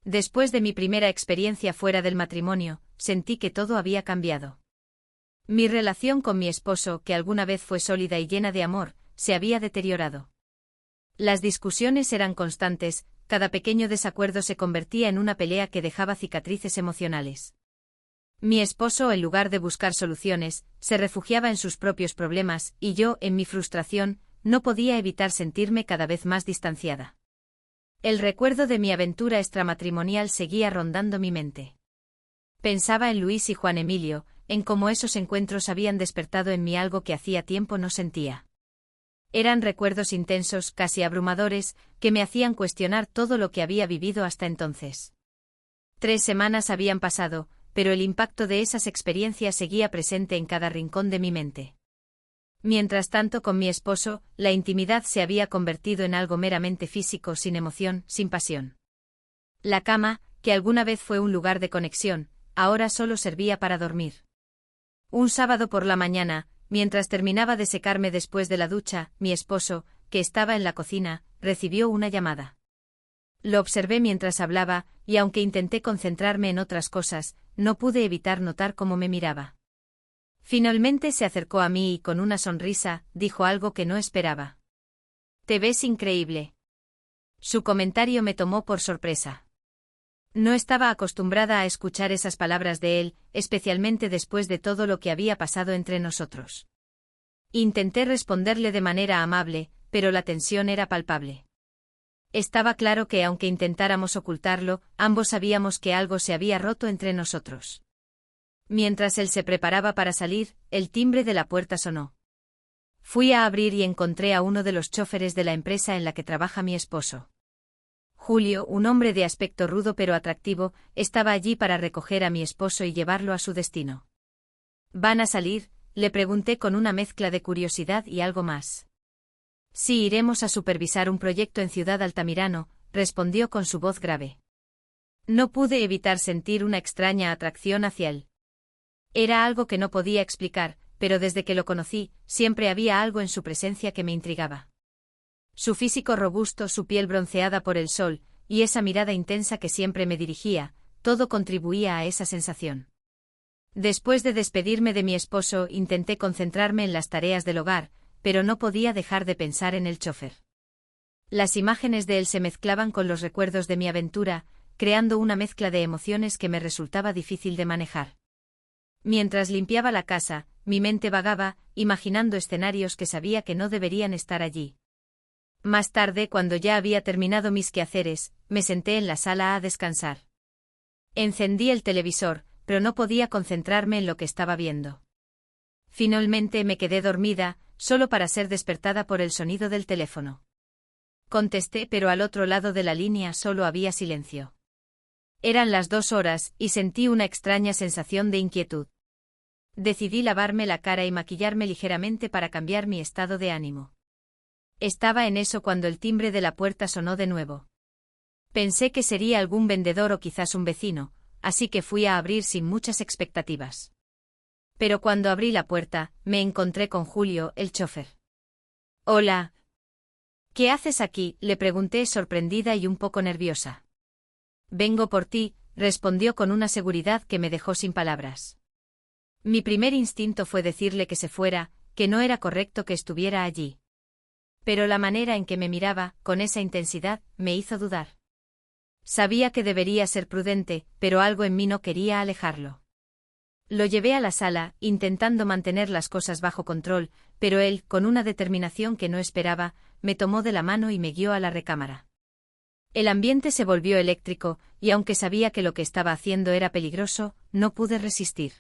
Después de mi primera experiencia fuera del matrimonio, sentí que todo había cambiado. Mi relación con mi esposo, que alguna vez fue sólida y llena de amor, se había deteriorado. Las discusiones eran constantes, cada pequeño desacuerdo se convertía en una pelea que dejaba cicatrices emocionales. Mi esposo, en lugar de buscar soluciones, se refugiaba en sus propios problemas, y yo, en mi frustración, no podía evitar sentirme cada vez más distanciada. El recuerdo de mi aventura extramatrimonial seguía rondando mi mente. Pensaba en Luis y Juan Emilio, en cómo esos encuentros habían despertado en mí algo que hacía tiempo no sentía. Eran recuerdos intensos, casi abrumadores, que me hacían cuestionar todo lo que había vivido hasta entonces. 3 semanas habían pasado, pero el impacto de esas experiencias seguía presente en cada rincón de mi mente. Mientras tanto, con mi esposo, la intimidad se había convertido en algo meramente físico, sin emoción, sin pasión. La cama, que alguna vez fue un lugar de conexión, ahora solo servía para dormir. Un sábado por la mañana, mientras terminaba de secarme después de la ducha, mi esposo, que estaba en la cocina, recibió una llamada. Lo observé mientras hablaba, y aunque intenté concentrarme en otras cosas, no pude evitar notar cómo me miraba. Finalmente se acercó a mí y con una sonrisa, dijo algo que no esperaba. «Te ves increíble». Su comentario me tomó por sorpresa. No estaba acostumbrada a escuchar esas palabras de él, especialmente después de todo lo que había pasado entre nosotros. Intenté responderle de manera amable, pero la tensión era palpable. Estaba claro que aunque intentáramos ocultarlo, ambos sabíamos que algo se había roto entre nosotros. Mientras él se preparaba para salir, el timbre de la puerta sonó. Fui a abrir y encontré a uno de los chóferes de la empresa en la que trabaja mi esposo. Julio, un hombre de aspecto rudo pero atractivo, estaba allí para recoger a mi esposo y llevarlo a su destino. ¿Van a salir?, le pregunté con una mezcla de curiosidad y algo más. Sí, iremos a supervisar un proyecto en Ciudad Altamirano, respondió con su voz grave. No pude evitar sentir una extraña atracción hacia él. Era algo que no podía explicar, pero desde que lo conocí, siempre había algo en su presencia que me intrigaba. Su físico robusto, su piel bronceada por el sol, y esa mirada intensa que siempre me dirigía, todo contribuía a esa sensación. Después de despedirme de mi esposo, intenté concentrarme en las tareas del hogar, pero no podía dejar de pensar en el chófer. Las imágenes de él se mezclaban con los recuerdos de mi aventura, creando una mezcla de emociones que me resultaba difícil de manejar. Mientras limpiaba la casa, mi mente vagaba, imaginando escenarios que sabía que no deberían estar allí. Más tarde, cuando ya había terminado mis quehaceres, me senté en la sala a descansar. Encendí el televisor, pero no podía concentrarme en lo que estaba viendo. Finalmente me quedé dormida, solo para ser despertada por el sonido del teléfono. Contesté, pero al otro lado de la línea solo había silencio. Eran las 2 horas, y sentí una extraña sensación de inquietud. Decidí lavarme la cara y maquillarme ligeramente para cambiar mi estado de ánimo. Estaba en eso cuando el timbre de la puerta sonó de nuevo. Pensé que sería algún vendedor o quizás un vecino, así que fui a abrir sin muchas expectativas. Pero cuando abrí la puerta, me encontré con Julio, el chófer. «Hola. ¿Qué haces aquí?», le pregunté sorprendida y un poco nerviosa. «Vengo por ti», respondió con una seguridad que me dejó sin palabras. Mi primer instinto fue decirle que se fuera, que no era correcto que estuviera allí. Pero la manera en que me miraba, con esa intensidad, me hizo dudar. Sabía que debería ser prudente, pero algo en mí no quería alejarlo. Lo llevé a la sala, intentando mantener las cosas bajo control, pero él, con una determinación que no esperaba, me tomó de la mano y me guió a la recámara. El ambiente se volvió eléctrico, y aunque sabía que lo que estaba haciendo era peligroso, no pude resistir.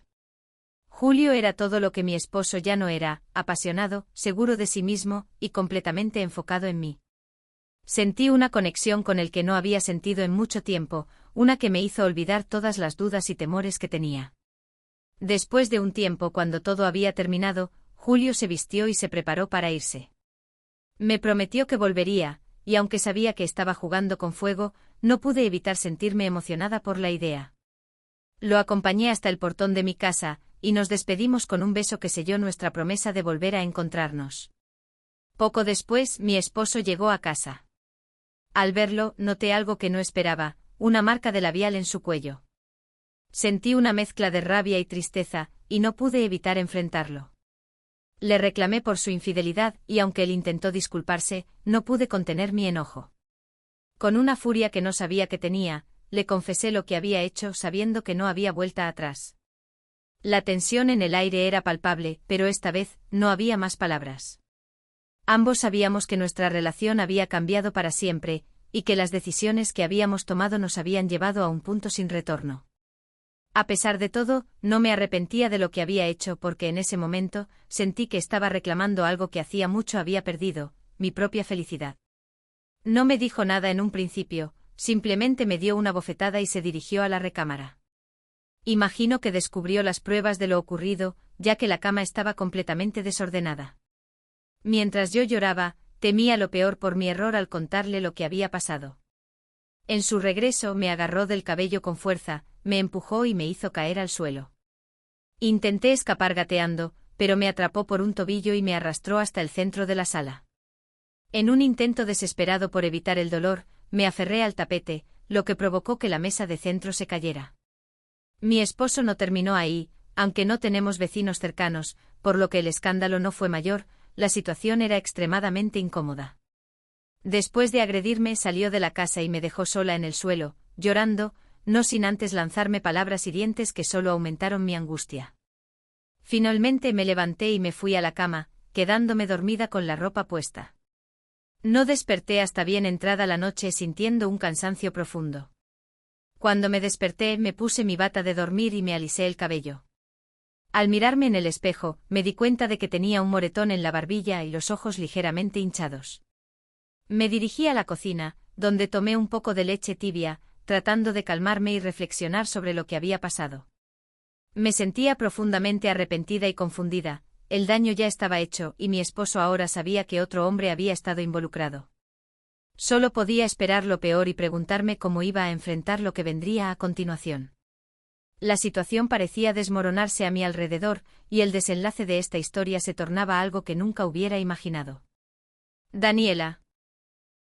Julio era todo lo que mi esposo ya no era, apasionado, seguro de sí mismo, y completamente enfocado en mí. Sentí una conexión con el que no había sentido en mucho tiempo, una que me hizo olvidar todas las dudas y temores que tenía. Después de un tiempo, cuando todo había terminado, Julio se vistió y se preparó para irse. Me prometió que volvería, y aunque sabía que estaba jugando con fuego, no pude evitar sentirme emocionada por la idea. Lo acompañé hasta el portón de mi casa, y nos despedimos con un beso que selló nuestra promesa de volver a encontrarnos. Poco después, mi esposo llegó a casa. Al verlo, noté algo que no esperaba, una marca de labial en su cuello. Sentí una mezcla de rabia y tristeza, y no pude evitar enfrentarlo. Le reclamé por su infidelidad y aunque él intentó disculparse, no pude contener mi enojo. Con una furia que no sabía que tenía, le confesé lo que había hecho sabiendo que no había vuelta atrás. La tensión en el aire era palpable, pero esta vez no había más palabras. Ambos sabíamos que nuestra relación había cambiado para siempre, y que las decisiones que habíamos tomado nos habían llevado a un punto sin retorno. A pesar de todo, no me arrepentía de lo que había hecho porque en ese momento sentí que estaba reclamando algo que hacía mucho había perdido, mi propia felicidad. No me dijo nada en un principio, simplemente me dio una bofetada y se dirigió a la recámara. Imagino que descubrió las pruebas de lo ocurrido, ya que la cama estaba completamente desordenada. Mientras yo lloraba, temía lo peor por mi error al contarle lo que había pasado. En su regreso me agarró del cabello con fuerza, me empujó y me hizo caer al suelo. Intenté escapar gateando, pero me atrapó por un tobillo y me arrastró hasta el centro de la sala. En un intento desesperado por evitar el dolor, me aferré al tapete, lo que provocó que la mesa de centro se cayera. Mi esposo no terminó ahí, aunque no tenemos vecinos cercanos, por lo que el escándalo no fue mayor, la situación era extremadamente incómoda. Después de agredirme salió de la casa y me dejó sola en el suelo, llorando, no sin antes lanzarme palabras hirientes que solo aumentaron mi angustia. Finalmente me levanté y me fui a la cama, quedándome dormida con la ropa puesta. No desperté hasta bien entrada la noche sintiendo un cansancio profundo. Cuando me desperté me puse mi bata de dormir y me alisé el cabello. Al mirarme en el espejo, me di cuenta de que tenía un moretón en la barbilla y los ojos ligeramente hinchados. Me dirigí a la cocina, donde tomé un poco de leche tibia, tratando de calmarme y reflexionar sobre lo que había pasado. Me sentía profundamente arrepentida y confundida, el daño ya estaba hecho y mi esposo ahora sabía que otro hombre había estado involucrado. Solo podía esperar lo peor y preguntarme cómo iba a enfrentar lo que vendría a continuación. La situación parecía desmoronarse a mi alrededor, y el desenlace de esta historia se tornaba algo que nunca hubiera imaginado. Daniela.